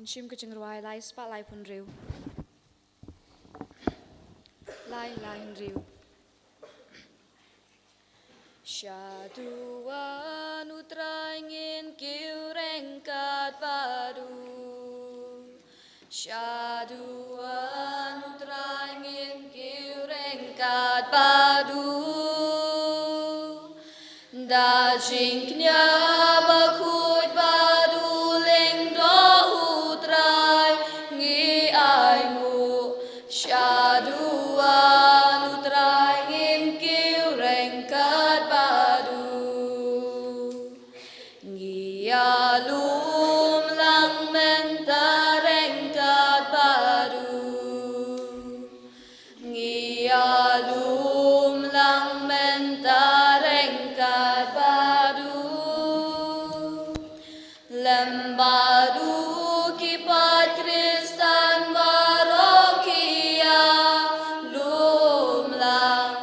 chim cái chừng rồi lai spa lai phun rìu lai hình rìu Syatuan utrangin kiu rengkat padu Syatuan utrangin kiu rengkat padu Dajingnya bakut padu leng do utrai ngi aimu Syatuan utrangin kiu rengkat padu ngi alum lang menta rengkat padu ngi alum lang menta rengkat padu lembadu kipat Kristan barokia lum lang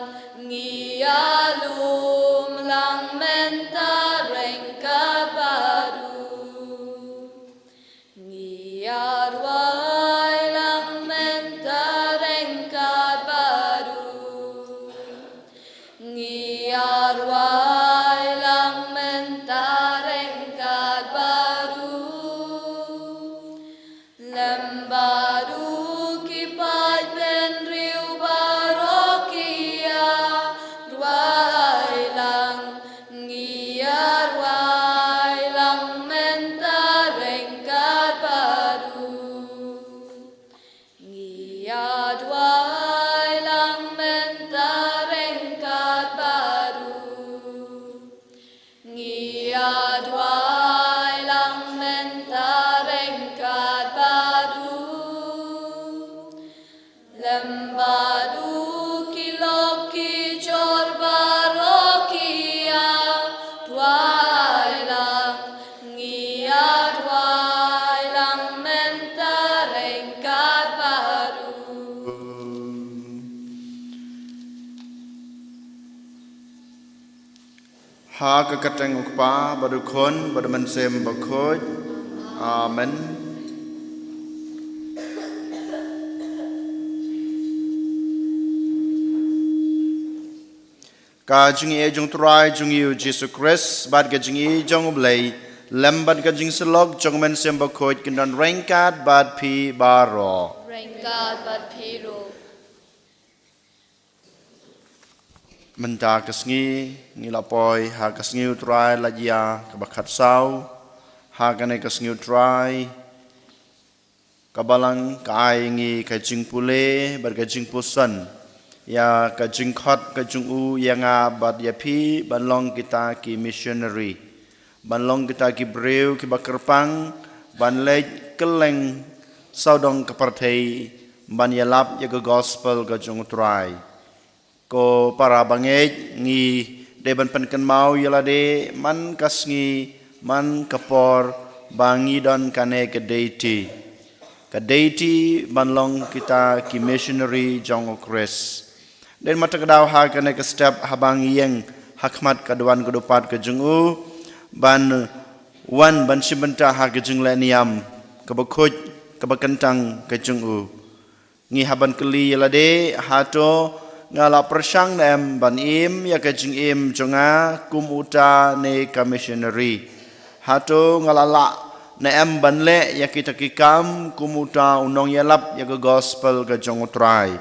ngi alum lang menta rengkat padu ngi arwai lang menta rengkat padu ngi arwai lang menta rengkat padu lembadu kipat penriu barokia ruai lang ngi arwai lang menta rengkat padu ngi arwai lang menta rengkat padu ngi arwai lang menta rengkat padu lembadu kilok kijor barokia tuai lang ngi arwai lang menta rengkat padu Ha kekateng ukpa badukon badamansem bakoj amen ka jungi e jung trai jungi u Jesus Christ bad ka jungi jong blai lambat ka jing selok jong mansem bakoj kindan rengkat bad pi baro rengkat bad piro menta kasngi ngilapoi ha kasngi utrai lajia kabakat sau ha kane kasngi utrai kabalang kai ngi kajing pule berkajing pusan ya kajing khot kajing u yang abad ya pi banlong kita ki missionary banlong kita ki breu ki bakerpang ban lej keleng saudong kepertei ban yalap ya ke gospel kajing utrai ko para bangej ngi deban penken mau yalade man kasngi man kapor bangi don kane ke deity banlong kita ki missionary jong Chris den mata kedau ha kane ke step habang yang hakmat kaduan kedupat ke jungu ban wan ban sibenta ha ke jung leniam ke bekoj ke bekentang ke jungu ngi haban keli yalade hato ngala persang nem ban im ya kajing im jonga kum uta ne commissionary hato ngalala nem ban le ya kita kikam kum uta unong yalap ya ke gospel ke jong utrai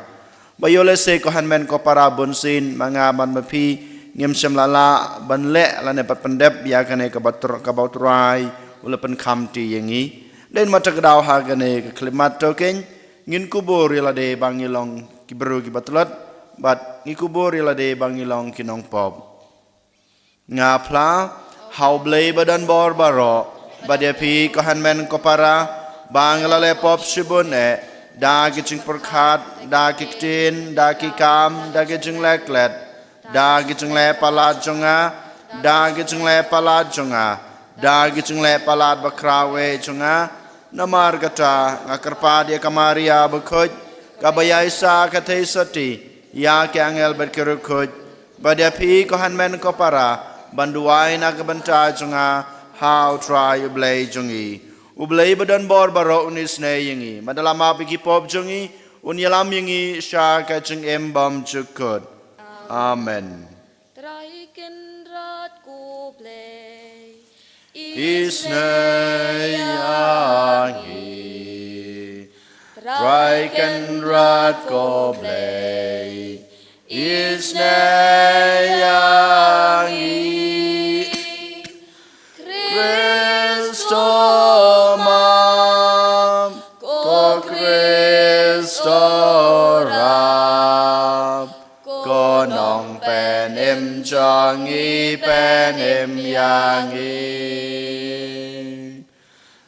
bayole se ko hanmen ko para bonsin manga ban mapi ngem semlala ban le la ne pat pendep ya kane ke batur ka bautrai ulepen kamti yengi den mata kedau ha kane ke klimat token ngin kubur yala de bangilong kibru ki batlat bat ngikubur ilade bangilong kinong pop ngapla how blay badan bor baro badepi kohanmen kopara banglale pop shibun da gicing perkhat da kiktin da kikam da gicing leklet da gicing le palat jonga da gicing le palat jonga da gicing le palat bakrawe jonga namar kata ngakarpa dia kamaria bekoj kabayaisa katei sati ya ke angel berkerukut pada pi ko hanmen ko para banduai na kabanta jonga how try blay jongi Ublay badan bor baro unis na yingi. Madalama pikipop jungi. Unyalam yingi siya kachang embam chukod. Amen. Traiken rat ko play. Isnayangi. Traiken rat ko play. Isnayangi. Kristo mam. Ko Kristo rap. Ko nong penim changi penim yangi.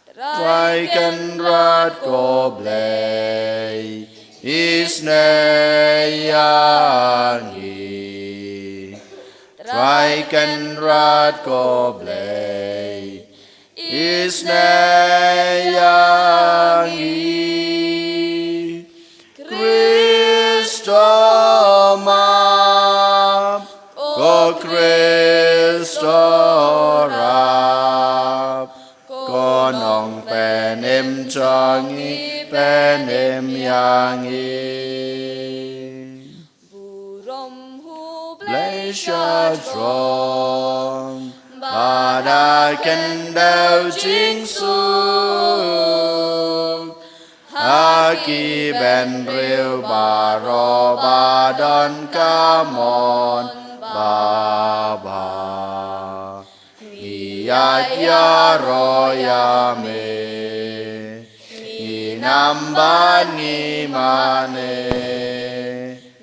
Traiken rat ko blay. Isnayangi. Traiken rat ko blay. Isnayangi. Kristo mam. Ko Kristo rap. Ko nong penim changi penim yangi. Burom hu Blay siya strong. But I can do jing su. Haki ben riu baro badon kamon baba. Iyat ya royame. Inamban ngimane.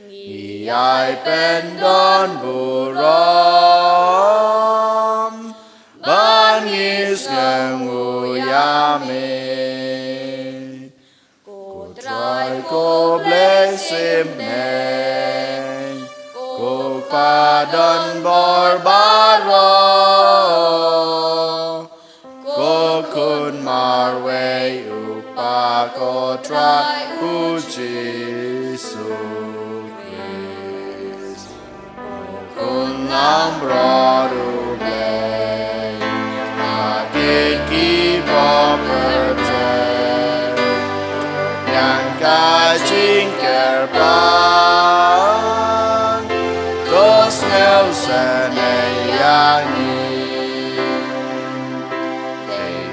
Iyay pendon burom. Bangis nguyame. Try ko bless him neng. Ko padon barbaro. Ko kun marway upa ko try ku Jesu Christ. Kun ambrodu blay. Agit kibo percay. Yang kajing kerban. Dos nelson yangi.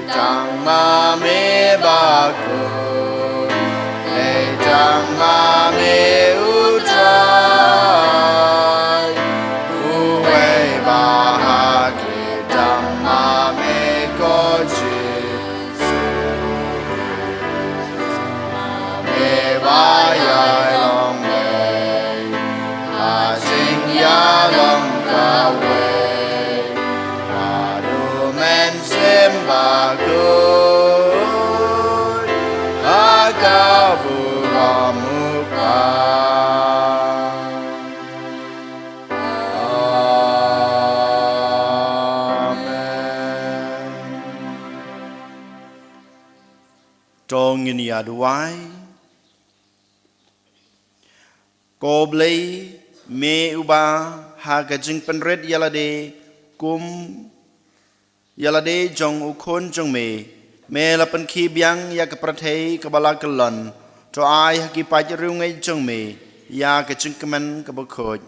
Tang mame bakun. Tang mame utray. Uwe bahagi. Tang mame kojisu. Mame bayay long way. Hajing yalong kaway. Marumen simbakun. Akabugamuka. Amen. Trong in yaduai. Koblay me uba ha kajing penred yalade kum yalade jong ukon jong me la pen ki biang ya ke prathei ke bala kelon to ai ha ki pa ru ngai jong me ya kajing kemen ke bokhoj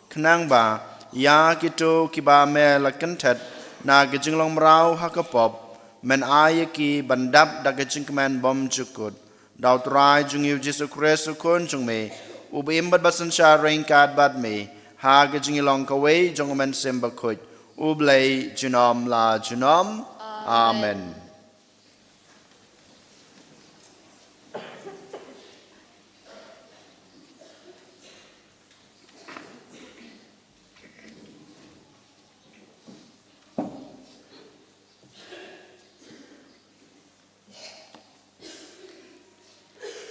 khnang ba ya ki to ki ba me la kan that na kajing long rau ha ka pop men ai ki bandap da kajing kemen bom chukut dau trai jung yu Jesu Christ ukon jong me ubim bat basan sha rain kad bad me ha kajing long ka wei jong men semba khoj ublay junom la junom amen.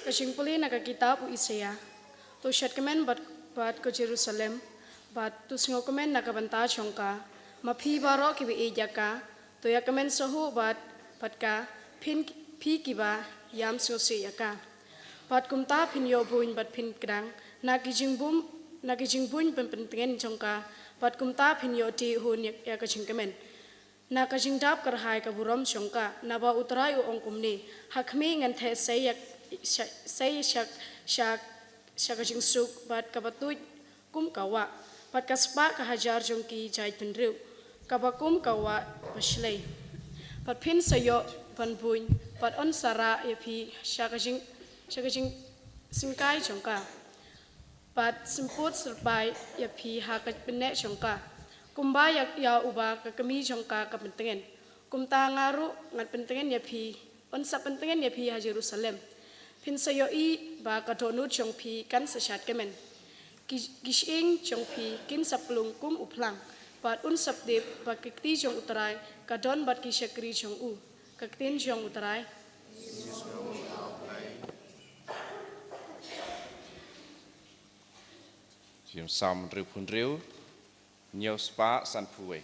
Kasimpuli naga kitab u Isaiah. Tu syat kemen bat ke Jerusalem. Bat tu singo kemen naga banta chongka. Maphi baro kibi ejaka. Tu ya kemen sahu bat ka pin pi kiba yam singo si yaka. Bat kumta pin yo buin bat pin kedang. Nagi jingbun penpentengen chongka. Bat kumta pin yo ti hun ya kajing kemen. na kajing dap karhai ka buram chongka na ba utrai u ongkumni hakmi ngan the say shak kajing suk bat ka batui kum kawa pat kaspa ka hajar jongki jai penriu ka bakum kawa paslei pat phin sayo pan buin pat on sara yapi shakajing singkai chongka pat simput serpai yapi hakat penne chongka kumba ya uba ka kami chongka ka pentengen kumta ngaru ngat pentengen yapi on sa pentengen yapi ha Jerusalem phin sayo I ba ka donu chongpi kan sashat kemen gishing chongpi kin saplung kum uplang pat un sapdep ba kikti chong utarai ka don bat ki shakri chong u kaktin chong utarai Jim sam riu pun riu nhiều spa san phuwe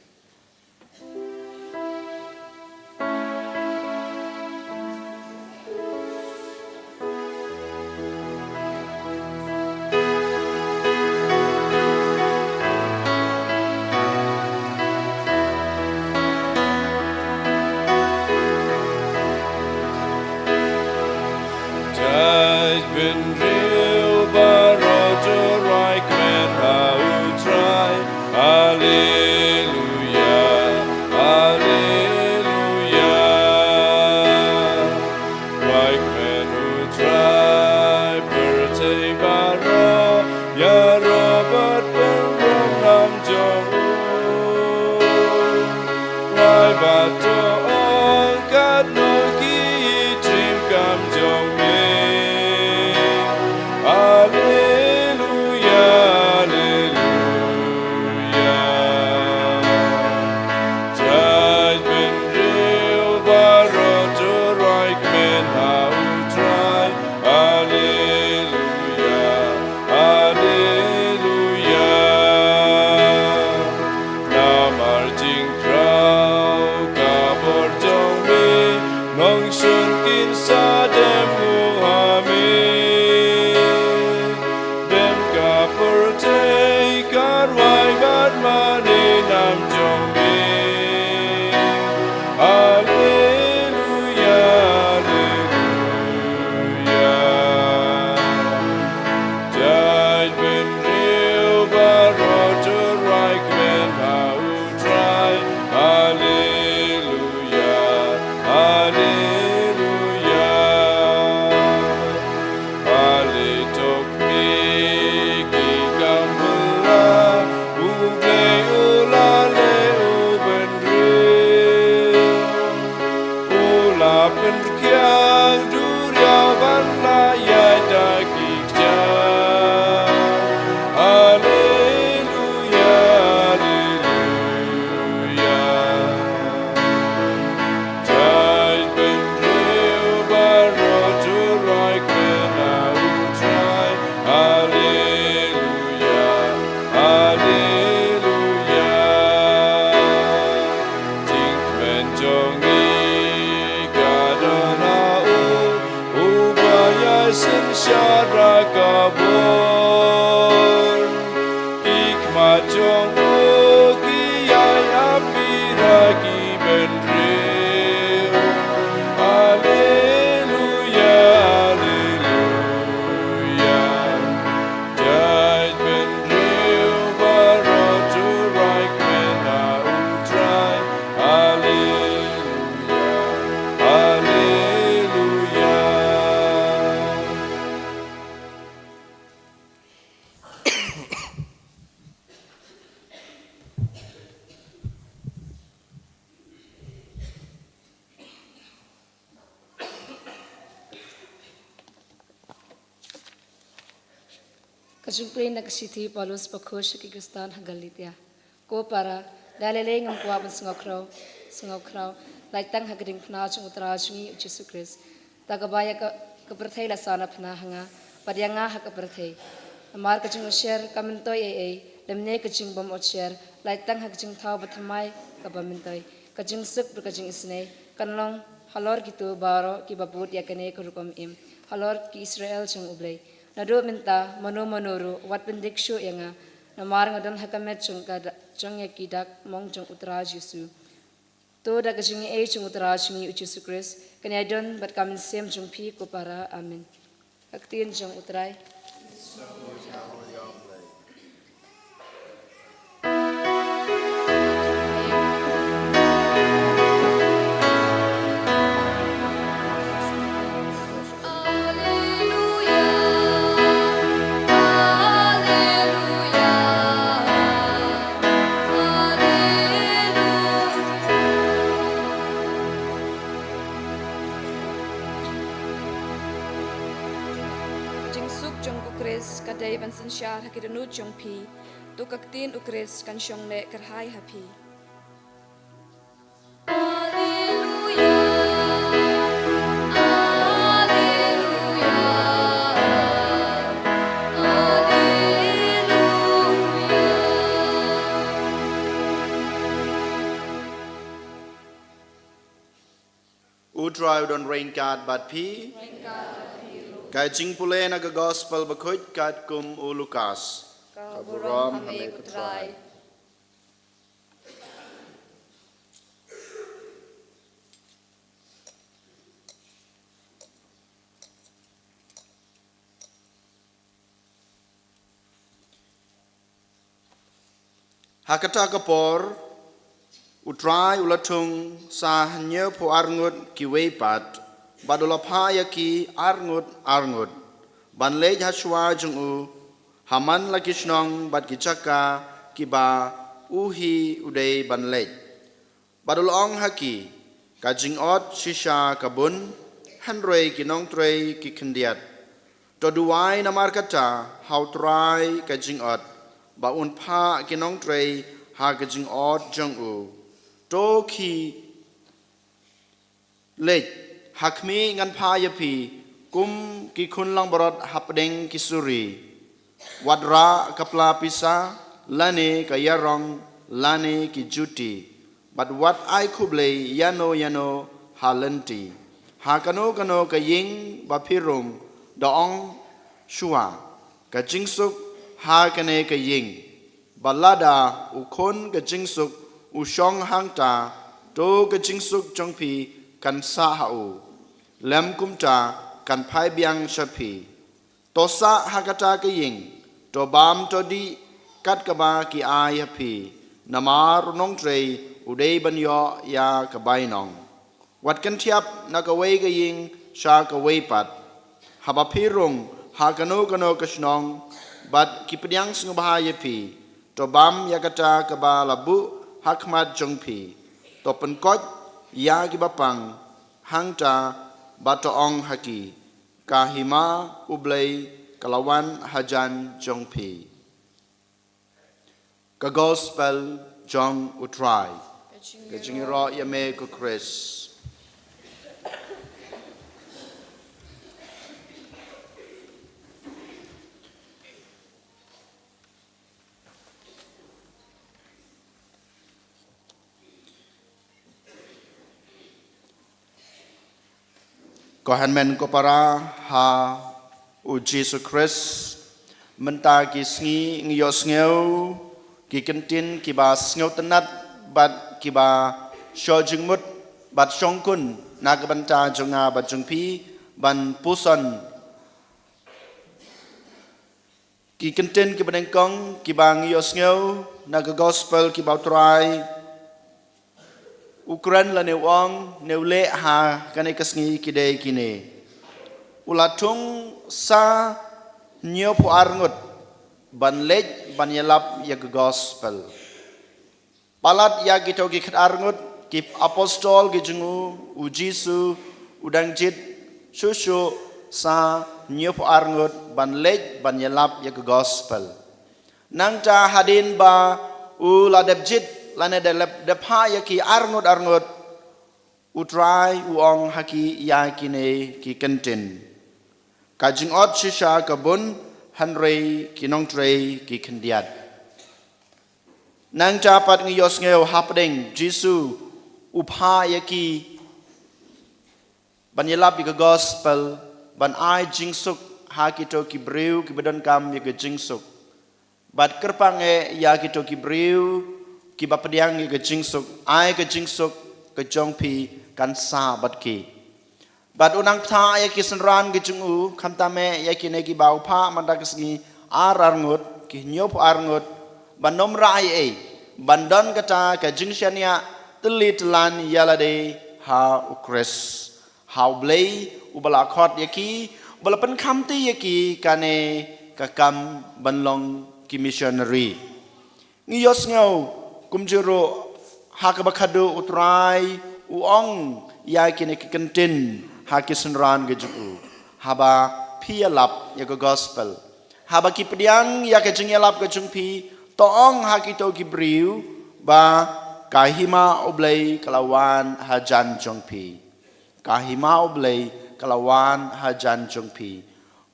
Kajungpre na kasiti Paulus pakhosh ki Kristan hagalitia. Ko para dalele ngam kwa ban sngokraw laitang hagring phna chung utra chungi Jesu Christ. Tagabaya ka perthai la sana phna hanga padyanga ha ka perthai. Amar kajung share kamentoi lemne kajung bom share laitang hagjung thau bathamai ka bamentoi. Kajung suk kajung isne kanlong halor gitu baro ki babut yakane kurukom im. Halor ki Israel chung ublay. Nado minta manu wat pendikshu yanga namar ngadon hakamet chung ya kidak mong chung utra Jesu To da kajing chung utara chung Yesus Kristus kanya don bat kamin sem jung pi ko para amen. Aktin jung utrai. Kadai ban san syar hakidanu jong pi tu kaktin ukres kan syong le kerhai hapi. Alleluia, alleluia, alleluia. Utrai udon rain card bat pi. Kai jing pule na ka gospel bakut kat kum u Lukas. Kaburom hame kutrai. Hakata kapor utrai ulatung sa hanya po arngut kiwe pat. Badulapaya ki arngut banlej haswa jungu haman lakishnong bad kichaka kiba uhi udai banlej badulong haki kajing ot shisha kabun hanrei kinong trei ki kendiat to duai namar kata hautrai kajing ot ba unpa kinong trei ha kajing ot jungu to ki lej Hakmi ngan payapi kum ki kun lang borot hapdeng kisuri wadra kapla pisa lane kayarong lane ki juti but what I kuble yano halenti hakano kano kaying bapirum daong shua kajingsuk hakane kaying balada ukon kajingsuk ushong hangta to kajingsuk jongpi kan sahau lem kumta kan pai biang shapi tosa hakata kaying to bam to di kat kaba ki ai hapi namar nong trei udei banyo ya kabai nong wat kan tiap na kawai kaying sha kawai pat habapirung hakano kano kasnong bat ki pediang sngubahaya pi to bam yakata kaba labu hakmat jongpi to penkot ya ki bapang hangta batoong haki kahima ublay kalawan hajan jongpi ka gospel jong utrai kajingiro yame ko Chris Kohan men ko para ha u Jesus Christ menta ki sngi ngyo sngew ki kentin ki ba sngew tenat bat ki ba sho jingmut bat shongkun na ka banta jonga bat jongpi ban puson ki kentin ki benengkong ki ba ngyo sngew na ka gospel ki ba try Ukraine la newong newle ha kane kasngi kide kine ulatung sa nyopo arngut ban lej ban yelap ya gospel palat ya gito ki khat arngut ki apostol ki jungu u Jisu udang jit susu sa nyopo arngut ban lej ban yelap ya gospel nang ta hadin ba u ladep jit lana de pa yaki arngut utrai uong haki yakine ki kentin kajing ot shisha kabun hanrei kinong trei ki kendiat nang capat ngiyos ngeo hapdeng Jisu upha yaki banyelap ki gospel ban ai jingsuk haki to ki breu ki bedon kam yaki jingsuk bat kerpange yaki to ki breu ki bapediang ke jingsuk ai ke jingsuk ke jong pi kan sa bat ki bat unang tha ya ki senran ke jung u kham ta me ya ki ne ki bau pha man da kisngi ar ngut ki nyop ar ngut ban nom rai e ban don kata ka jing shania telit lan yala de ha ukres how blay ubala khot ya ki bala pen kham ti ya ki kane ka kam ban long ki missionary ngi yos ngau kum juro ha ka bakhadu utrai uong ya ki ne ki kentin ha ki sunran ge ju haba phialap ya ka gospel haba ki pediang ya ka jingyalap ka jungpi toong ha ki to ki briu ba kahima oblay kalawan hajan jongpi kahima oblay kalawan hajan jongpi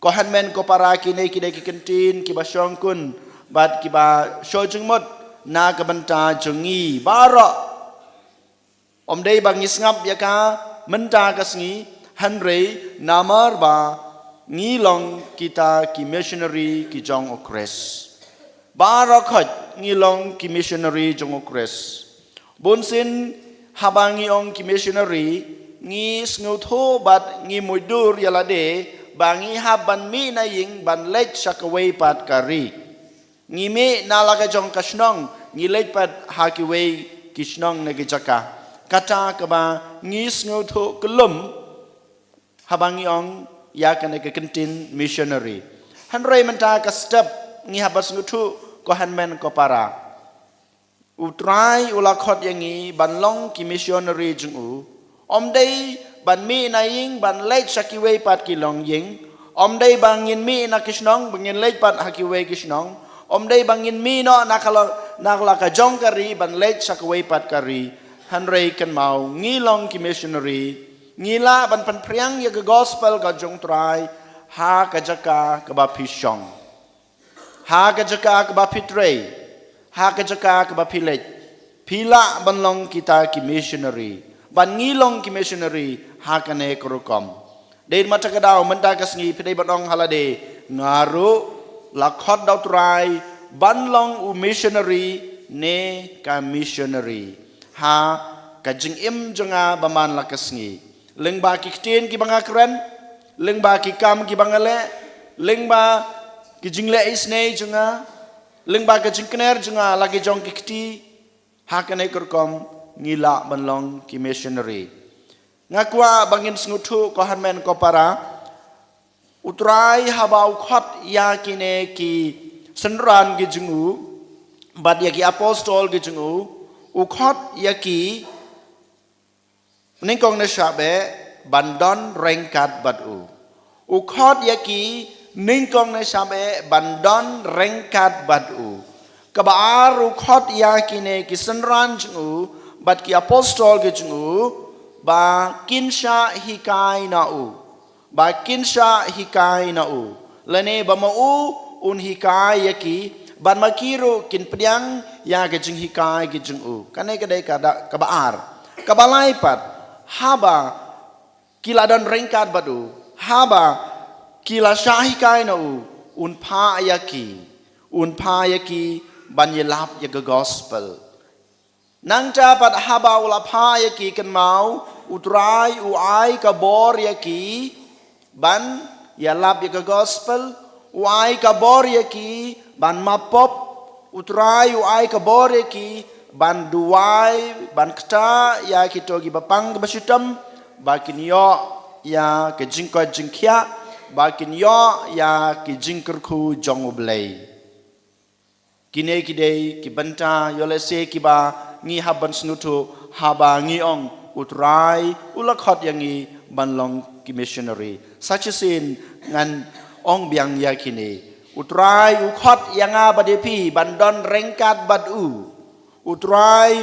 kohan men ko para kine kine ki kentin ki ba syong kun bat ki ba sho jungmot na ka banta jungi baro omdei bang isngap ya ka menta ka sngi hanre namar ba ngilong kita ki missionary ki jong okres barakhat ngilong ki missionary jong okres bonsin habangi ong ki missionary ngi snutho bat ngi muidur yalade bangi haban mi na ying ban lech sakaway pat kari ngi me nalaga jong kasnong ngi lech pat hakiway kisnong na gijaka kata kaba ngi snutho kelum habangi ong ya kana ke kentin missionary hanrei menta ka step ngi habas ngutu ko hanmen ko para utrai ulakhot yangi banlong ki missionary jungu omdei ban mi na ying ban lech sakiwe pat kilong ying omdei bangin mi na kisnong bangin lech pat hakiwe kisnong omdei bangin mi no nakala ka jong kari ban lech sakiwe pat kari hanrei kan mau ngilong ki missionary ngila ban pan priang ya ke gospel ka jong trai ha ka jaka ka ba pishong ha ka jaka ka ba pitrei ha ka jaka ka ba pilet pila ban long kita ki missionary ban ngilong ki missionary ha ka ne krokom dein mata ka daw menta ka sngi pidai banong halade ngaru lakhot daw trai ban long u missionary ne ka missionary ha ka jing im jonga baman la ka sngi leng ba ki ktin ki banga kren leng ba ki kam ki bangale leng ba ki jingle isne junga leng ba ka jingkner junga lagi jong ki kti hakane kurkom ngila banlong ki missionary ngakwa bangin sngutu ko hanmen ko para utrai habau khot ya kine ki senran ki jungu bad ya ki apostol ki jungu ukhot ya ki ningkong na sabe bandon rengkat badu ukhot yaki ningkong na sabe bandon rengkat badu kabar ukhot yaki ne kisenran jungu bat ki apostol ke jungu ba kinsha hikai na u ba kinsha hikai na u lene ba mau un hikai yaki ban makiru kin pediang ya ke jing hikai ke jungu kane kadai kada kabar kabalai pat haba kila dan rengkat badu haba kila syahikai na u unpa yaki banyelap ya gospel nang dapat haba ulapa yaki kan mau utrai uai kabor yaki ban yalap ya gospel uai kabor yaki ban mapop utrai uai kabor yaki ban duai ban kta ya kitogi bapang basutam bakin yo ya ke jingko jingkia bakin yo ya ke jingkerku jongoblay kine kidei ki banta yole se kiba ngi haban snutu haba ngi ong utrai ulakhot yangi banlong ki missionary such a sin ngan ong biang ya kine utrai ukhot yanga badepi bandon rengkat badu utrai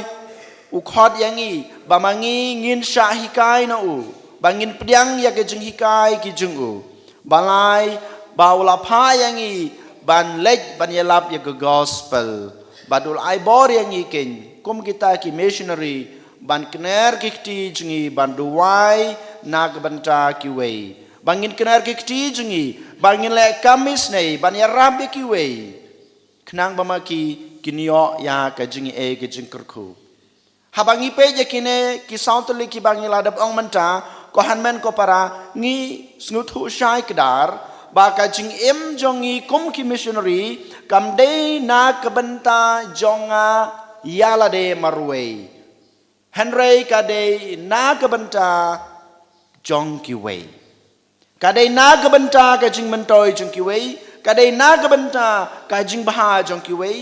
ukhot yangi bamangi ngin syahikai na u bangin pediang ya ke jeng hikai ki jeng u balai baula pa yangi ban lej ban yelap ya ke gospel badul ai bor yangi ken kum kita ki missionary ban kner ki kti jengi ban duai nag banta ki wei bangin kner ki kti jengi bangin le kamis nei ban ya rabi ki wei knang bamaki kinyo ya ka jingi e ke jingkerku Habangi pe je kine ki sautuli ki bangi ladap ong menta ko hanmen ko para ngi snuthu shai kedar ba ka jing em jongi kum ki missionary kam de na kabenta jonga yala de marwe Henry ka de na kabenta jong ki wei ka de na kabenta ka jing mentoi jong ki wei ka de na kabenta ka jing baha jong ki wei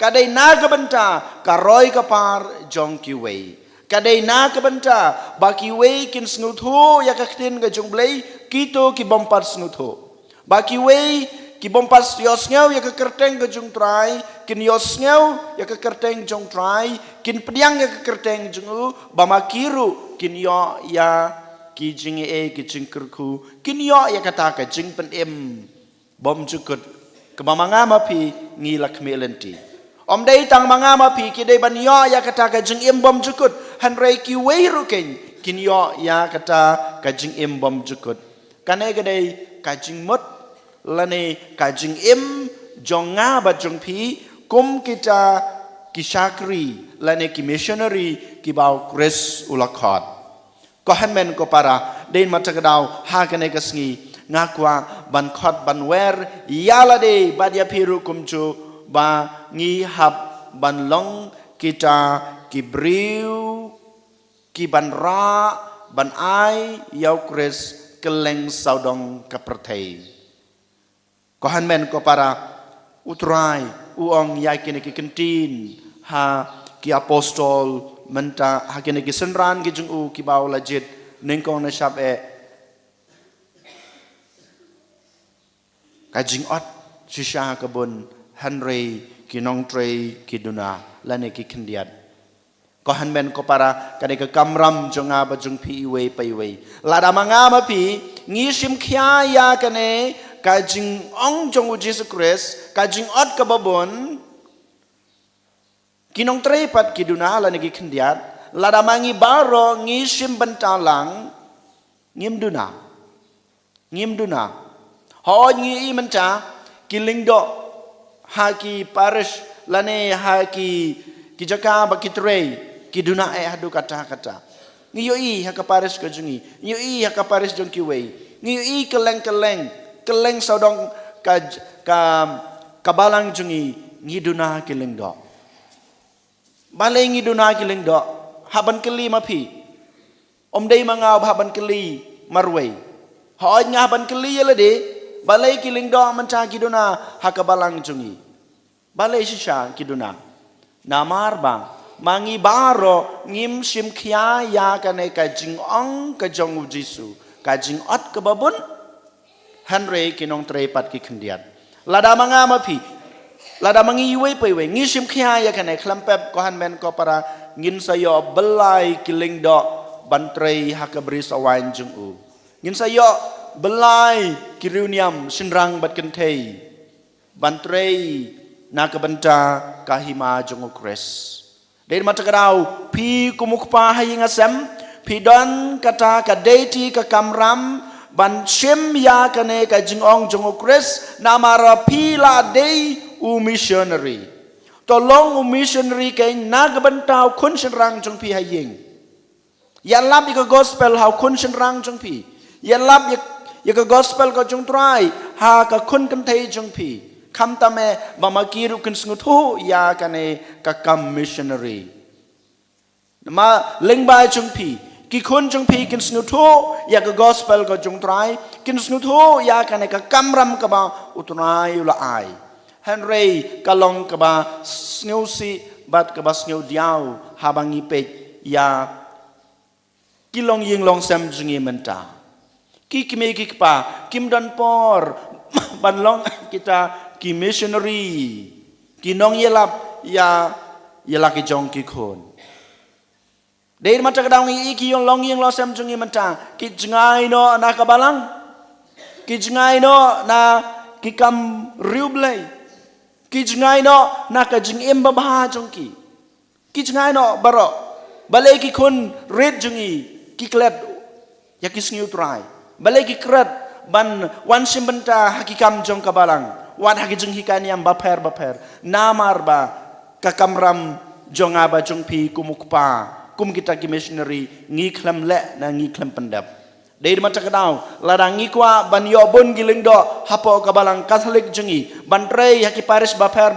kadai na kabenta karoi kapar jong ki wei kadai na kabenta baki wei kin snutho ya kaktin ga jong blei kito ki bompat snutho baki wei ki bompat yosngeu ya kakerteng ga jong trai kin yosngeu ya kakerteng jong trai kin pediang ya kakerteng jong bamakiru kin yo ya ki jing e ki jing kerku kin yo ya kata ka jing pen em bom jukut kemamanga mapi ngi lakmelenti Om day tang mga mapi kiday ban yo ya kata ka jing imbom jukut hanray ki way ruken kin yo ya kata ka jing imbom jukut kane gaday ka jing mot lane ka jing im jong nga ba jong pi kum kita ki shakri lane ki missionary ki baw kris ulakot ko hanmen ko para dain matagadaw ha kane kasngi ngakwa ban khot ban wer yala de badya piru kumju ba ngi hab ban long kita ki briu ki ban ra ban ai yau kris keleng saudong kapertei ko hanmen ko para utrai uong yakin ki kentin ha ki apostol menta hakin ki senran ki jung u ki baw lajit ningkong na syab e kajing ot shisha kabun Henry kinong trei kiduna lane ki kendiat ko hanmen ko para kade ka kamram jonga ba jong pi iwe pa iwe lada manga ma pi ngi sim khya ya kane ka jing ong jong u Jesus Christ ka jing ot ka babon kinong trei pat kiduna lane ki kendiat lada mangi baro ngi sim bentalang ngim duna ho ngi menta kilingdo haki parish lane haki kijaka bakitrei kiduna hadu kata ngiyo i haka parish ka jungi ngiyo i haka parish jong kiwei ngiyo i keleng saudong ka kabalang jungi ngiduna kilingdo balai ngiduna kilingdo haban keli mapi omdei mangaw haban keli marwei hoy nga haban keli yelade balai kilingdo menta kiduna hakabalang jungi balai shisha kiduna namar bang mangi baro ngim sim khya ya kane ka jing ong ka jong u jisu ka jing ot ka babun hanre kinong tre pat ki khendiat lada manga mapi lada mangi iwe pewe ngi sim khya ya kane klampep ko hanmen ko para ngin sayo belai kilingdo bantrei hakabri sawan jung u ngin sayo belai kiruniam sinrang bat kentei bantrei nakabenta kahima jongo kres dari mata kadau pi kumukpa hayinga sem pi don kata ka deiti ka kamram ban shim ya kane ka jingong jongo kres namara pi la dei u missionary tolong u missionary kay nakabenta kun sinrang jong pi haying yalap ika gospel how kun sinrang jong pi yalap ika gospel ka jong try ha ka kun kentei jong pi kam tame bamakiru kun sngutu ya kane kakam missionary ma lengba jung pi ki kun jung pi kun sngutu ya ka gospel ko jung trai kun sngutu ya kane kakam ram ka ba utnai ula ai henry kalong ka ba sngusi bat ka ba sngu diau habangi pe ya kilong ying long sam jungi menta ki kime ki pa kim dan por ban long kita ki missionary ki nong yelap ya yelaki jong ki khon dei mata kadang i ki yong long yeng lo sam jungi menta ki jingai no na kabalang ki jingai no na ki kam riublei ki jingai no na ka jing em ba jong ki jingai no baro balai ki khon red jungi ki klet ya ki sngiu trai balai ki kret ban wan simbenta hakikam jong kabalang wan haki jeng hikani am baper namar ba kakamram jong aba jong pi kumukpa kum kita ki missionary ngi klam le na ngi klam pendap dei ma takadau ladang ngi kwa ban yo bun giling do hapo kabalang Catholic jungi ban rei haki parish baper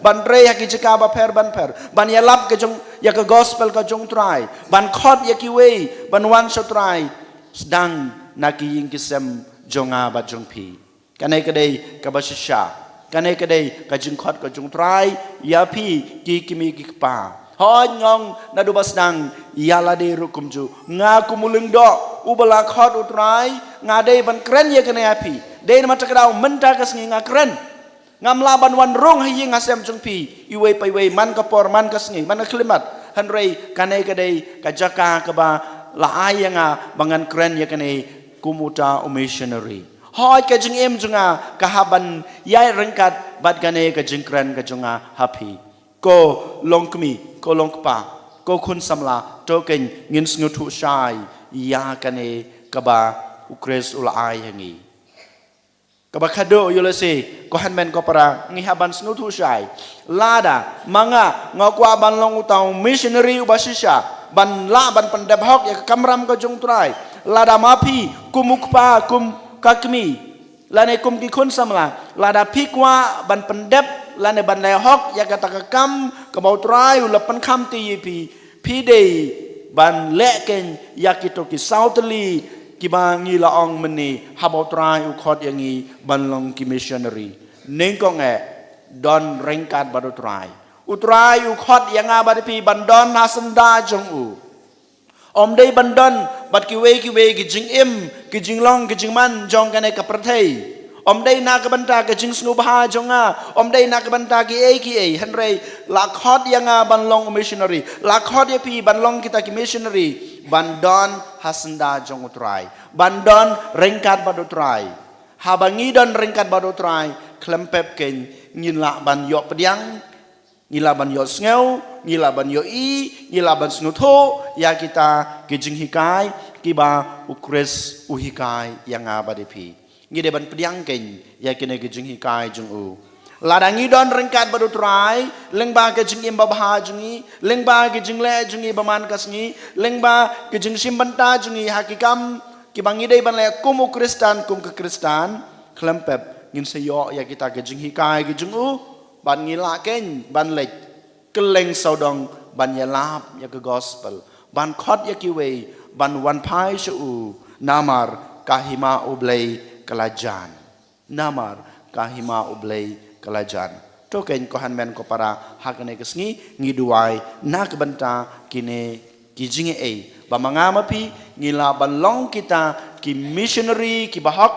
ban rei haki jeka baper ban ya lap ke jong ya ke gospel ka jong trai ban khot ya ki wei ban wan so trai sedang naki ying kisem jonga ba jong pi kanai kadai ka basisha kanai kadai ka jing khot ka jong trai ya pi ki kimi ki pa hoi ngong na du basdang yala de rukum ju nga kumulung do ubala khot utrai nga de ban kren ye kene api de ma takadau menta kas nga kren ngam laban wan rong hi ngasem jung pi iwe pai we man ka por man kas ngi man klimat han rei kanai kadai ka jaka ka ba la ai nga bangan kren ye kene kumuta missionary hoi ka jing em junga ka haban yai rengkat bat kane ka jing kren ka junga happy ko longkmi ko longpa ko kun samla token ngin snutu shai ya kane kaba ukres ulai hangi kaba kado yolese ko hanmen ko para ngi haban snutu shai lada manga ngakwa ban long utau missionary ubasisha ban la ban pendebhok ya kamram ko jong trai lada mapi kumukpa kum kakmi lane kum ki kun samla lada pikwa ban pendep lane ban le hok ya kata ka kam ka bau trai ulapan kam ti pi dei ban leken ya kito ki sautli ki bangi la ong meni ha bau trai u khot yangi ban long ki missionary ning ko nge don rengkat badu trai utrai u khot yanga bad pi ban don hasanda jong u om dei ban don bat ki we ki jing im ki jing long ki jing man jong kane ka prathei om dei na ka banta ka jing snu bha jonga om dei na ka banta ki e han rei la khot yanga ban long missionary la khot ye pi ban long kita ki missionary ban don hasanda jong utrai ban don rengkat badu trai habangi don rengkat badu trai klempep ken ngila ban yo pediang ngila ban yo sneu ngila ban yo ngila ban snu tho ya kita ki jing hikai ki ba ukres uhikai yanga badepi ngi de ban pediang ken ya kene ke jing hikai jung u ladangi don rengkat badu trai lengba ke jing imba bha jungi lengba ke jing le jungi baman kasngi lengba ke jing simbanta jungi hakikam ki bangi de ban le kum kristan kum ke kristan klempep ngin seyo ya kita ke jing hikai ke jung u ban ngila ken ban lek keleng saudong ban ya lap ya ke gospel ban khot ya ki we ban wan pai shu namar kahima ublei kelajan namar kahima ublei kelajan token ko hanmen ko para hakane kesngi ngiduai na kebenta kine kijinge ba mangama pi ngila banlong kita ki missionary ki bahak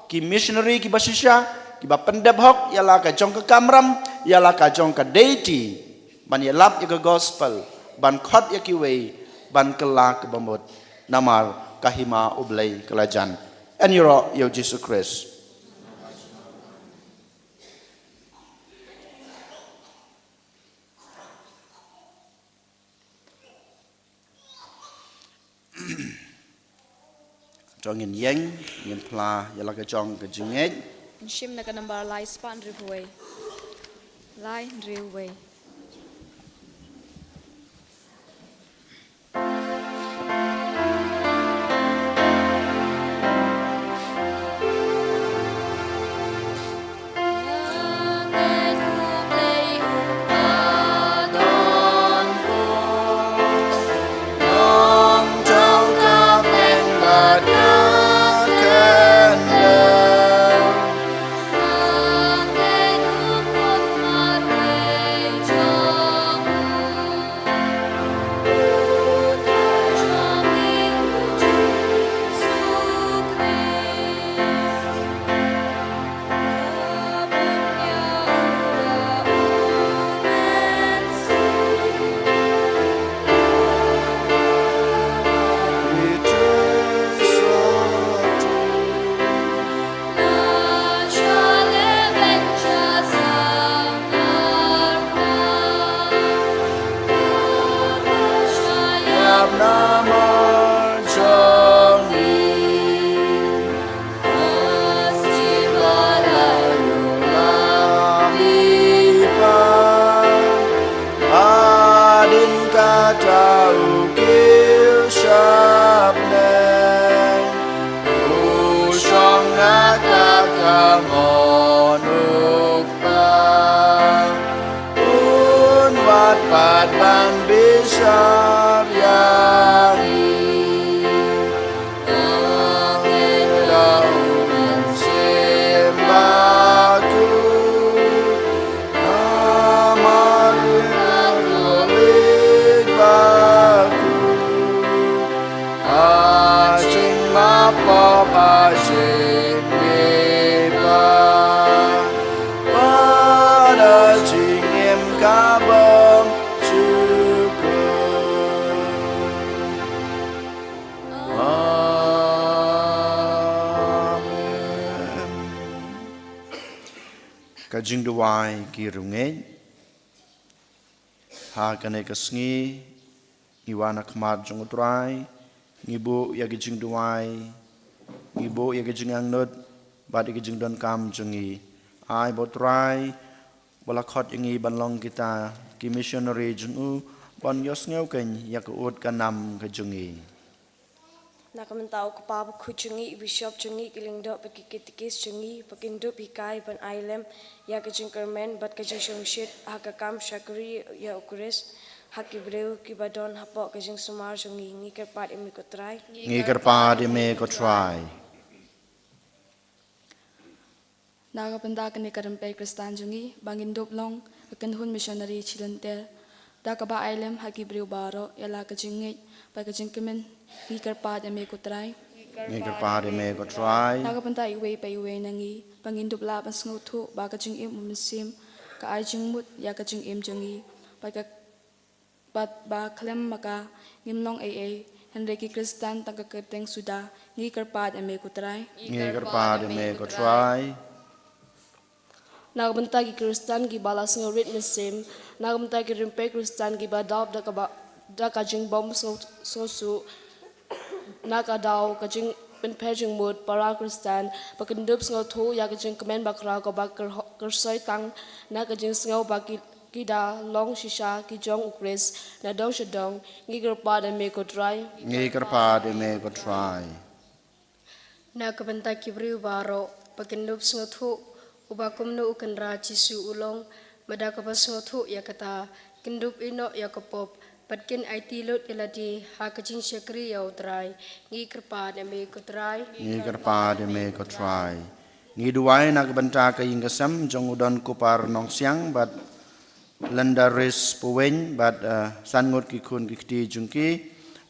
ki missionary ki basisha ki ba pendep hok yala ka jong ka kamram yala ka jong ka deity ban yalap ya ka gospel ban khot ya ki we ban kela ke bamut namar kahima ublei kelajan and yo Jesus Christ. Trong ngin yang ngin pla ya la ka jong ka jingej shim na ka number lai span rihuwe lai rihuwe Hãy subscribe cho pop asin pipa pada jingim kabam cukup. Amen. Kajing duwai kirungeng ha kane kasngi iwana khamar jong utrai ngibu ya gijing duai ngibu ya gijing angnut bad gijing don kam jongi ai botrai bala khot ingi banlong kita ki missionary jungu bon yos ngeu ken ya ko ut kanam ka jongi Nakamantau ko pa ku chungi bishop chungi kilingdo pakikitikis chungi pakindo pikai pan ailem ya kajing kermen bat kajing shongshit hakakam shakri ya ukres hakibreu kibadon hapo kajing sumar chungi ngi kerpat imi kotrai ngi kerpa de me ko try Nagapanda kani karampe Kristan jungi bangin doblong akan hun missionary chilantel dakaba ailem haki breu baro yala kajing pa kajing kemen ngi karpa de me kutrai ngi kerpa de me ko try Nagapanda iwe pa iwe nangi bangin dobla pas nguthu ba kajing im umsim ka ajing mut ya kajing im jungi pa ka bat ba klem maka ngimnong AA Henry Kristan tangkaketeng suda ngi karpa de me kutrai ngi kerpa de me ko try Nagamanta ki Kristan ki balas ngorit mesim, nagamanta ki rimpe Kristan ki badab da kajing bom so su nakadaw kajing penpejing mood para Kristan pakendup sngo thu ya kajing kemen bakra ko bak kersoy tang na kajing sngo baki kida long shisha ki jong ukres na dong shadong ngigurpa da me ko dry ngi kerpa de me ko try nagamanta ki briu baro pakendup sngo thu ubakum no ukandra chisu ulong madakapas ngothu yakata kindup ino yakopop patkin IT lot iladi hakajing shakri yautrai ngi kerpa de me kutrai ngi kerpa de me ko try ngi duai nak banta ka ingasam jong udon kupar nong siang bat landaris puwen bat sangut ki kun ki ti jungki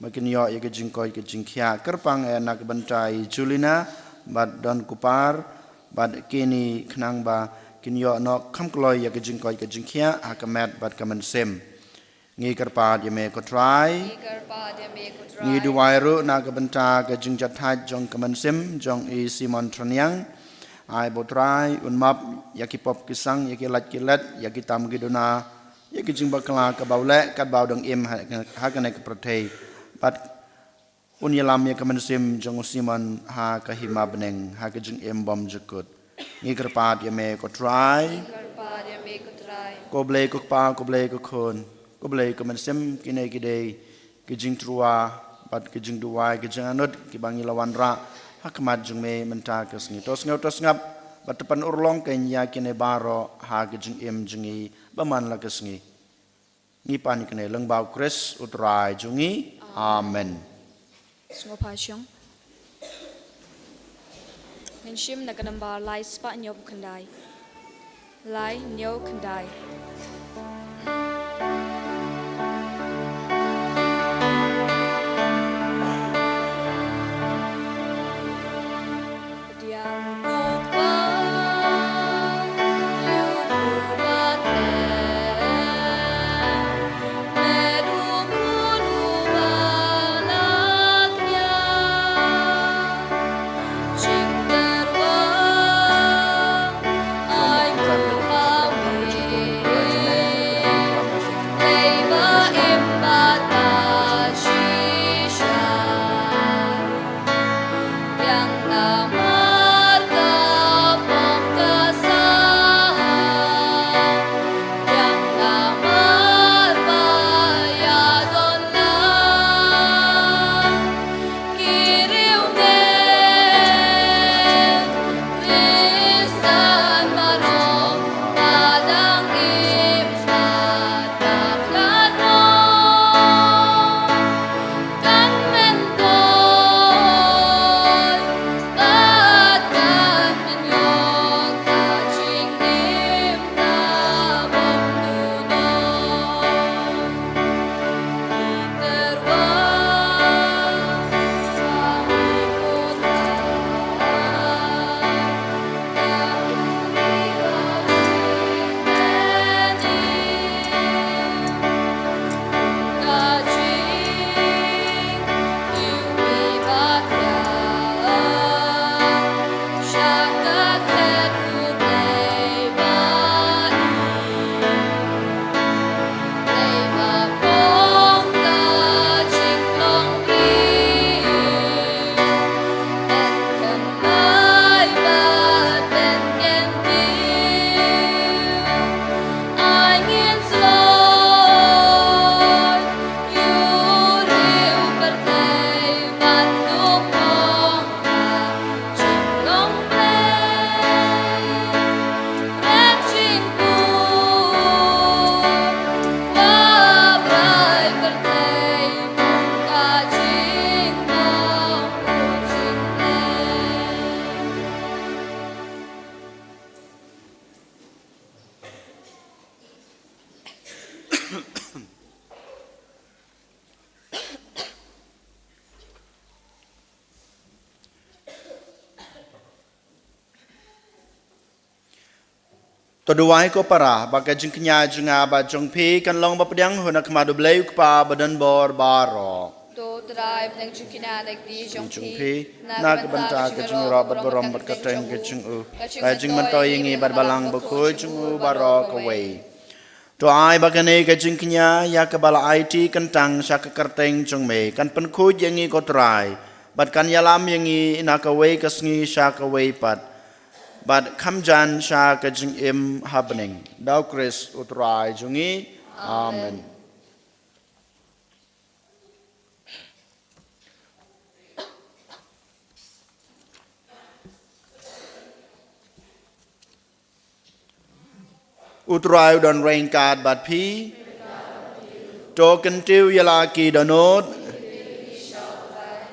makin yo ya gajing koi gajing khia kerpang nak bantai Julina bat don kupar bad kini khnang ba kin yo no kham kloi ya gajing koi gajing khia hakamet bad kaman sem ngi karpa de me ko try ngi duwai ru na ka banta gajing jathai jong kaman sem jong i Simon Tranyang ai bo try unmap yakipop kisang yakilat kilat yakitam giduna yakijing bakla ka baule kat baw dong im hakane ka protei bad Unyalam ya kemensim jong Simon ha kahima beneng ha kejeng embom jekut ngi kerpat ya me ko try ko ble ko pa ko ble ko khon ko ble kemensim kine kide kejeng trua bat kejeng duai kejeng anut ki bangi lawan ra ha kemat jeng me menta kesngi tos ngap bat tepan urlong ken ya kine baro ha kejeng em jengi baman la kesngi ngi pan kine lengbau kris utrai jungi amen Sungo pasyong Menshim naganamba lai spa nyo kandai Lai nyo kandai Toduai ko para baka jing kenya junga ba jong pi kan long ba pedang huna kemadu blay pa badan bor baro. Do drive nang jukina nag di jong Jong pi pi na kabanta ka jing ro bat borom bat kateng ka jing u. Ka jing man to yingi bat balang ba ko jing u baro ka wei. To ai baka ne ka jing kenya ya ka bala IT kentang sya ka kerteng jong me kan pen ko yangi ko trai. Bat kan yalam yangi na ka wei ka sngi sya ka wei pat. But kamjan sha ka jing im happening. Dau Chris utrai jungi. Amen. Utrai don rain card but pi. Token tiu yalaki donot.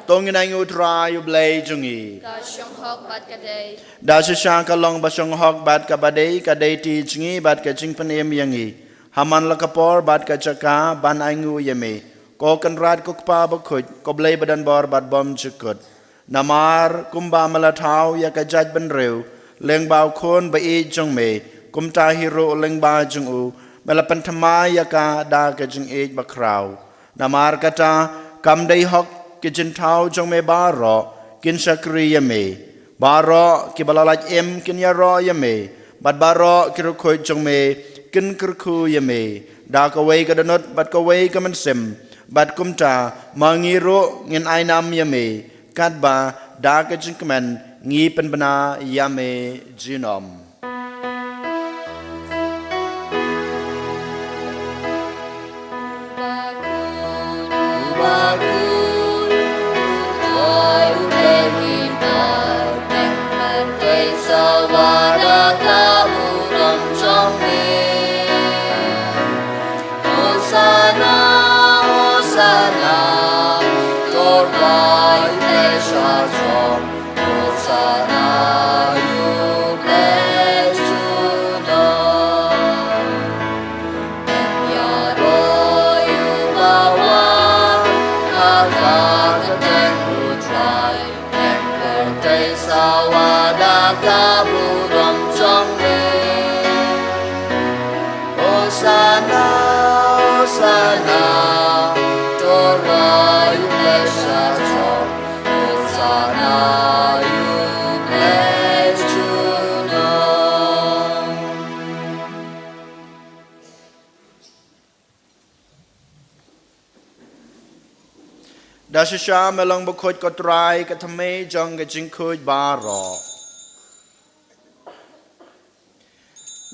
Tongin ang utrai ublay jungi. ka shong hok bat ka day Da sha ka long ba shong hok bat ka badai ka dai ti jingi bat ka jing panem yangi. Haman la kapor bat ka chaka ban aingu yeme. Ko kan rat ko pa ba khut ko blai badan bor bat bom chukut. Namar kumba malatau ya ka jaj ban reu. Leng bau khon ba e jong me. Kum ta hero leng ba jong u. Melapan thamai ya ka da ka jing e ba kraw. Namar kata kam dai hok ki jin thau jong me ba ro. Kin shakri yeme. Baro ki balalaj em kin ya ro yeme. Bat baro ki ru khoi jong me. Kin kerku yeme. Da ka wei ka danot bat ka wei ka man sim. Bat kumta mangiro ngin ainam yeme. Kat ba da ka jing kemen ngi pen bana yame jinom. Da sha melong ba khoj ko trai ka thame jong ka jing khoj ba ro.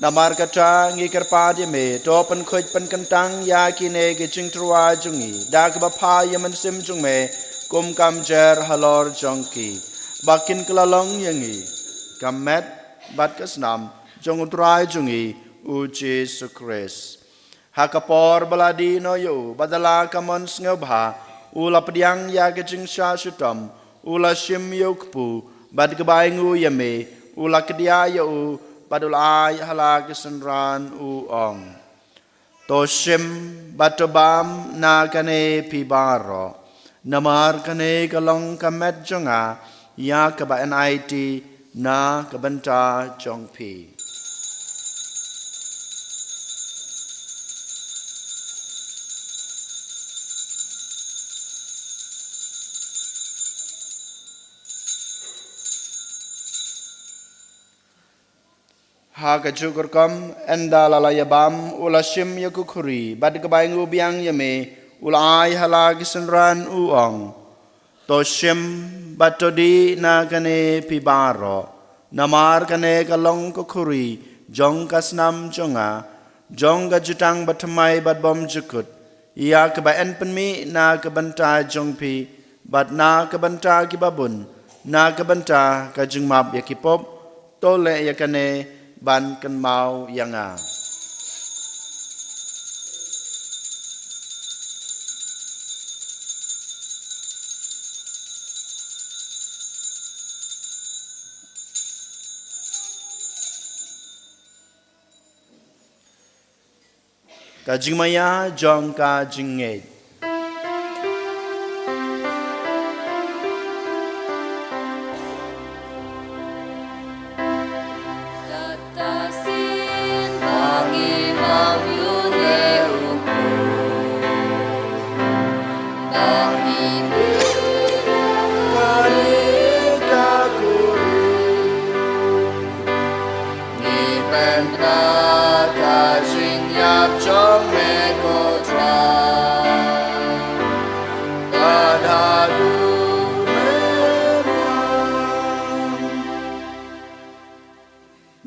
Namar kata ngi kerpa dia me to pen khoj pen kentang ya kine ke jing trua jungi da ka ba pha yaman sim jung me kum kam jer halor jong ki bakin kelalong yangi kamet bat kasnam jong utrai jungi u Jesus Christ hakapor baladi no yo badala kamon ngobha ula pediang ya ke jing sha shutam ula shim yokpu bad kebai ngu yame ula kedia yo badul ai hala kesenran u ong to shim batobam na kane pibaro namar kane kalong kamet jonga ya ke ba NIT na kebenta jongpi. Haga jukur kam enda lalayabam ula shim yakukuri bad kebaingu biang yame ula ai halagi senran uong to shim batodi na kane pibaro namar kane kalong kukuri jong kasnam jonga jong jutang batamai bad bom jukut ia kebaen penmi na kebenta jongpi bad na kebenta kibabun na kebenta kajungmap yakipop tole yakane ban kan mau yanga. Kajing maya jong kajing ngej.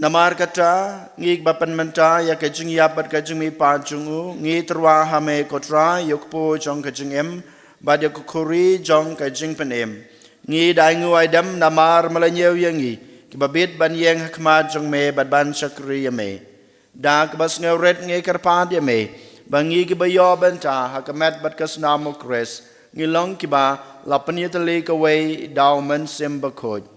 Namar kata ngik bapan menta ya kajing yapat kajing mi pa jungu ngi terwa hame kotra yokpo jong kajing em bad yakukuri jong kajing penem ngi daingu aidam namar malanyew yangi kibabit ban yang hakmat jong me bad ban shakri yame da kebas ngewret ngi karpad yame bangi kibayo benta hakamat bad kasnamo kres ngilong kiba lapanya tali kawai dauman sembakoj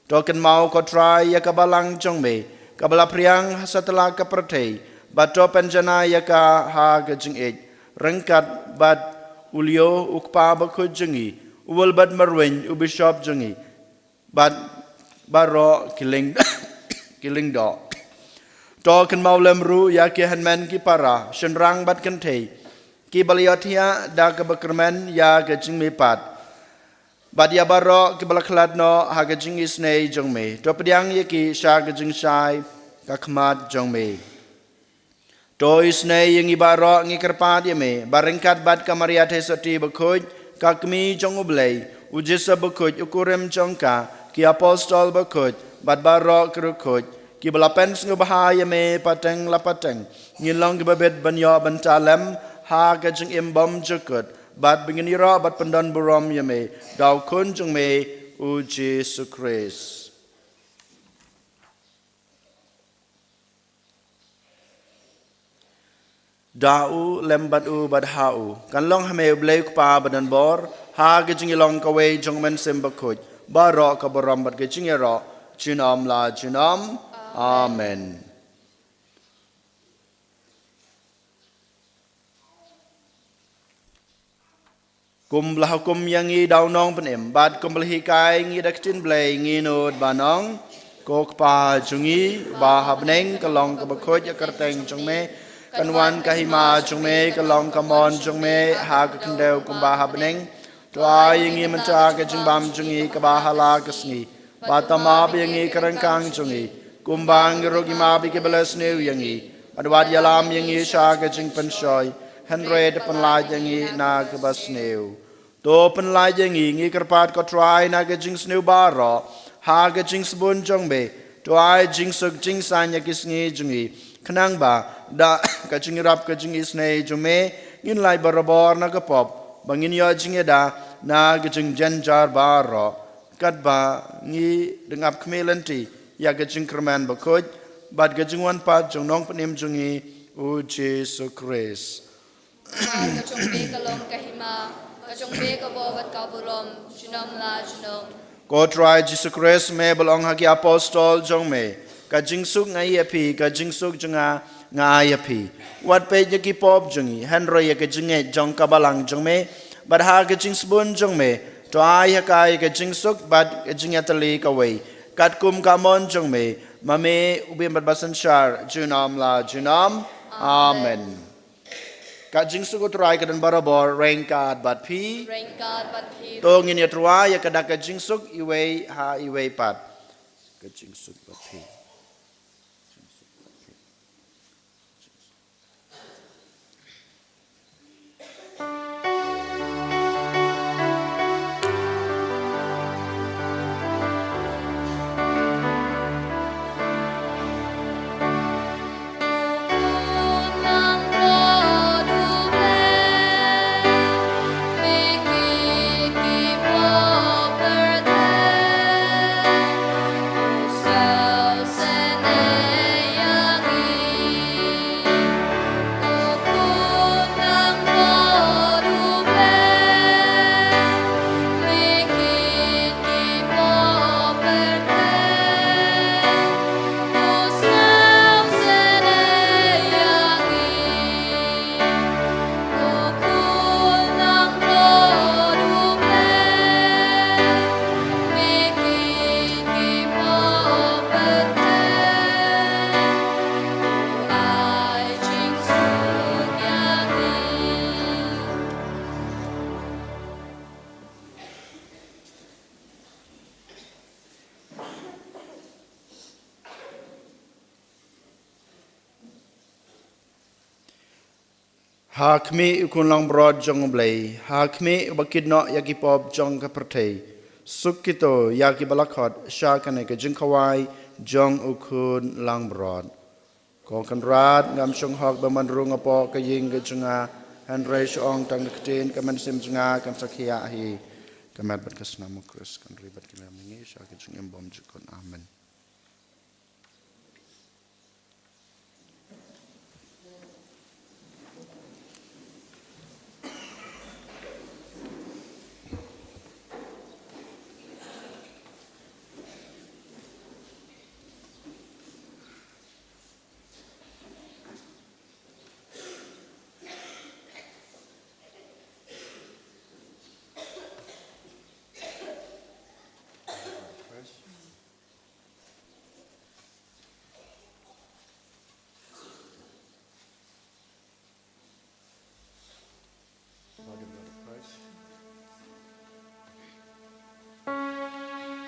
Token mau kotra ya kabalang jongme, kabala priang setelah kepertei, bato penjana ya ka ha gajing ej, rengkat bad ulio ukpa bakut jengi, uwal bad merwin ubishop jengi, bad baro kiling kiling do. Token mau lemru ya ki hanmen ki para, shenrang bad kentei, ki baliotia da kebekermen ya gajing me pat. Badia baro kibala kladno haga jingis nei jongme to pediang yeki shaga jingshai kakmat jongme to isnei yang ibaro ngikerpad yeme barengkat bad kamaria tesoti bakoj kakmi jongublei ujisa bakoj ukurem jongka ki apostol bakoj bad baro kerukoj kibala pens ngubahaya me pateng lapateng ngilong kibabet banyo bantalem haga jing imbom jukut Bat binginira bat pendan buram yame dau kunjung me u Jesu Christ. Dau lembat u bad hau kan long hame blay pa badan bor ha gijing long kawe jong men sembakoj baro ka boram bat gijing ero jinam la jinam amen. Kum belah hukum yang ngi daw nong penem bad kum belah hikai ngi daktin blay ngi nod banong kok pa jungi ba habneng kalong ka bakoj akarteng jongme kanwan kahima jongme kalong kamon jongme ha ka kendeu kum ba habneng to ay ngi menta ka jingbam jungi ka ba hala kasngi batama bi ngi karangkang jungi kum bang rogi ma bi ke belas new yangi adwad yalam yangi sha ka jing penshoy Henry de penlai jangi na kebas new. To penlai jangi ngi kerpat ko try na ke jing snew baro. Ha ke jing sebun jong be. To ai jing suk jing sanya kis ngi jungi. Kenang ba da ka jing rap ka jing isne jume ngin lai barabor na ke pop. Bangin yo jing da na ke jing janjar baro. Kat ba ngi dengap kmelenti ya ke jing kerman bakoj. Bad ke jing wan pat jong nong penim jungi u Jesu Christ. Kajong be kalong kahima, kajong be kababat kaburom, junam la junam. Ko try Jesus Christ me belong hagi apostol jong me. Kajing suk ngai api, kajing suk junga ngai api. Wat pe yaki pop jungi, Henry ya kajinge jong kabalang jong me. Bad ha kajing sebun jong me. To ai hakai kajing suk bad kajing atali kawai. Kat kum kamon jong me. Mame ubim bad basan shar junam la junam. Amen. Kajing suku terai kadan barabor rengkat bat pi. Rengkat bat pi. Tong ini terai ya kada kajing suk iwei ha iwei pat. Kajing suk bat pi. Hakmi ukun lang broad jong blay. Hakmi bakid no yakipop jong kapertay. Sukito yaki balakot sya kane ke jingkawai jong ukun lang brod. Ko kan rat ngam shong hok baman rung apo ka ying ka chunga han rai shong tang ktin ka man sim chunga kan sakhia hi kamat bat kasna mukris kan ribat kilam ngi sha ka chung bom jukon amen.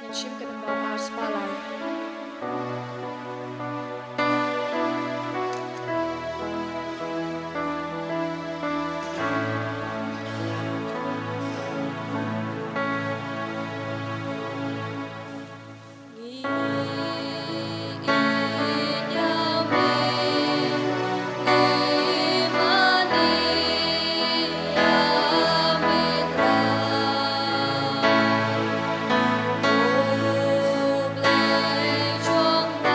Yang ship ka ng mga ars palay. Trong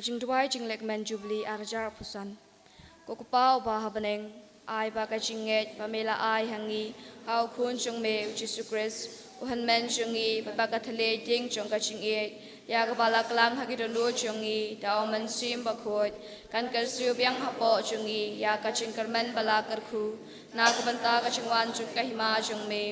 jing duai jing lek men jubli arjar pusan. Ko kupau ba habaneng ai ba ka jinget pamela ai hangi hau kun jong me Jesus Christ uhan men jongi ba ka thale ding jong ka jing e ya ka bala klang hagi do lu jongi dau man sim ba khot kan kal siu byang hapo jongi ya ka jing karmen bala kar khu na ka banta ka jingwan jong ka hima jong me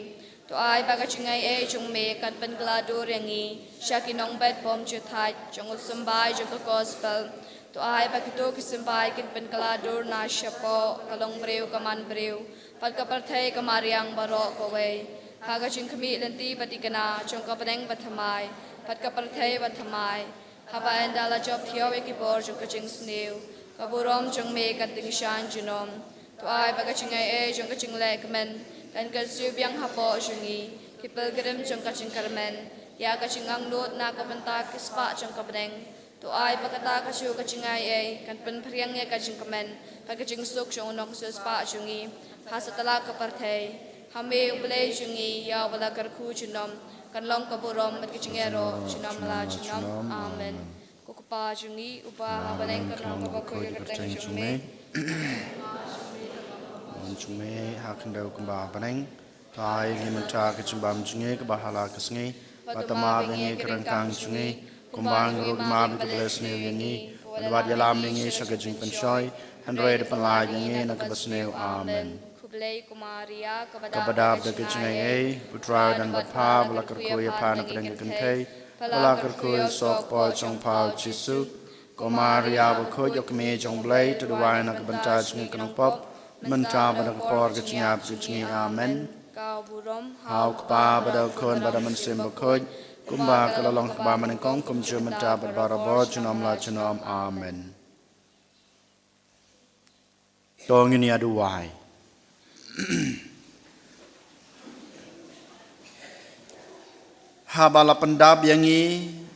to ai ba ka jingai e jong me kan pen gla do rengi shakinong bet bom chu thai jong usumbai jong ka gospel to ai ba kito kisimbai kin pen kala dur na shapo kalong breu kaman breu pat ka parthai kamariang baro ko we haga ching khmi lenti batikana chong ka padeng bathamai pat ka parthai bathamai haba endala job thio we ki bor jong ka ching sneu ka burom chong me ka ting shan junom to ai ba ka chingai e chong ka ching le kamen kan ka su byang hapo jungi ki pilgrim chong ka ching karmen ya ka chingang lot na ka banta kispa chong ka padeng to ai pakata ka shu ka chingai e kan pen phriang ye ka ching kamen pa ka ching suk chong nok su spa chungi hasatala ka parthai hame uble chungi ya wala kar khu chinom kan long ka burom mat ki chingero chinom la chinom amen ko pa chungi upa habaleng ka long ka ko ka teng chungi chung me hakan dau kumba baneng tai ngi menta ka chumbam chungi ka bahala ka sngi batama ngi kerangkang chungi kumbang rug ma bi bless ne yangi wadwad yalam ngi shaga jing pensoi handroid panlai yangi na ka basneu amen kublai kumaria kabadab da kichingai ai putra dan batpa bala karkoya pana pedang kentei bala karkoya sok po chong pau chisu kumaria bakho yok me chong blai to dwai na ka banta chung kanang pop menta bada por kichinga kichingi amen kau burom hau kpa bada kon bada mansim bakho kumba kalalong kba manengkong kum jumenta barabo junom la junom amen dong ini adu wai habala pendab yangi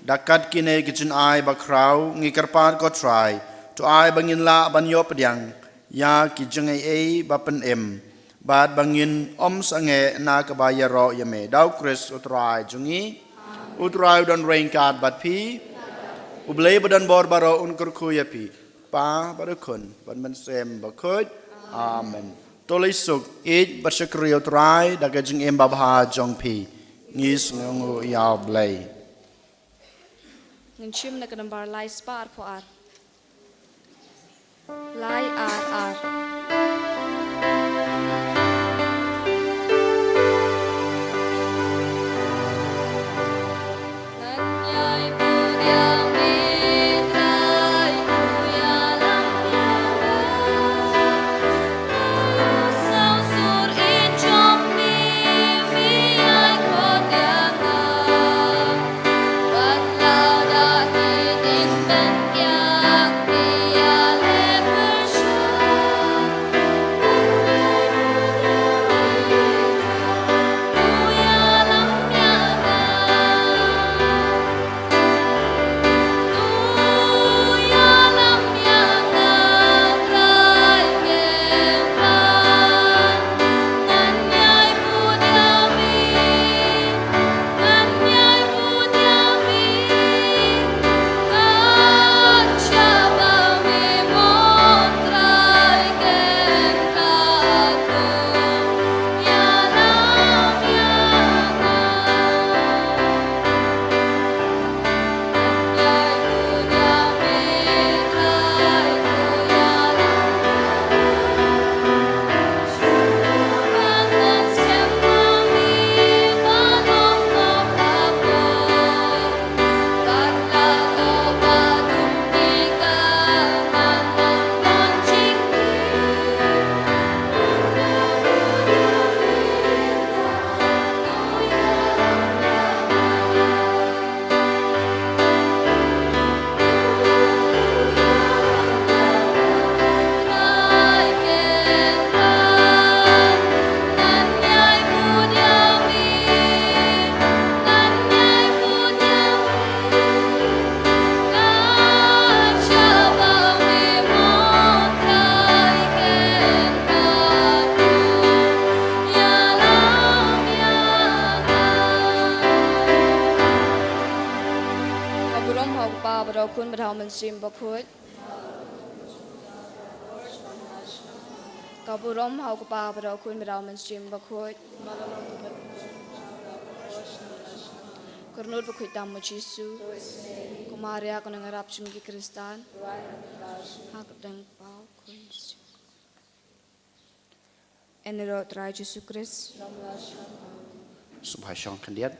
dakat kine kitchen ai bakrau ngikarpan ko try to ai bangin la ban yo pedyang ya kijeng ai bapen em bad bangin om sange na kabaya ro yame dau kris utrai jungi utrai dan rainkat bat pi ublei badan bor baro unkur kuya pi pa badakun ban man sem bakut amen tolai suk it basyakriyo utrai daga jeng em babha jong pi ngis ngongu yaw blei nginchim na kanambar lai spa ar po ar lai ar คุณบราวมันซิมบักคุดกาบุรมเฮากปาบราวคุณบราวมันซิมบักคุดKarunur berkuit damu Yesus, kumaria aku ngarap cungi Kristen, aku dan pau kunci. Enero trai Yesus Kristus. สุภาชองคันเดียด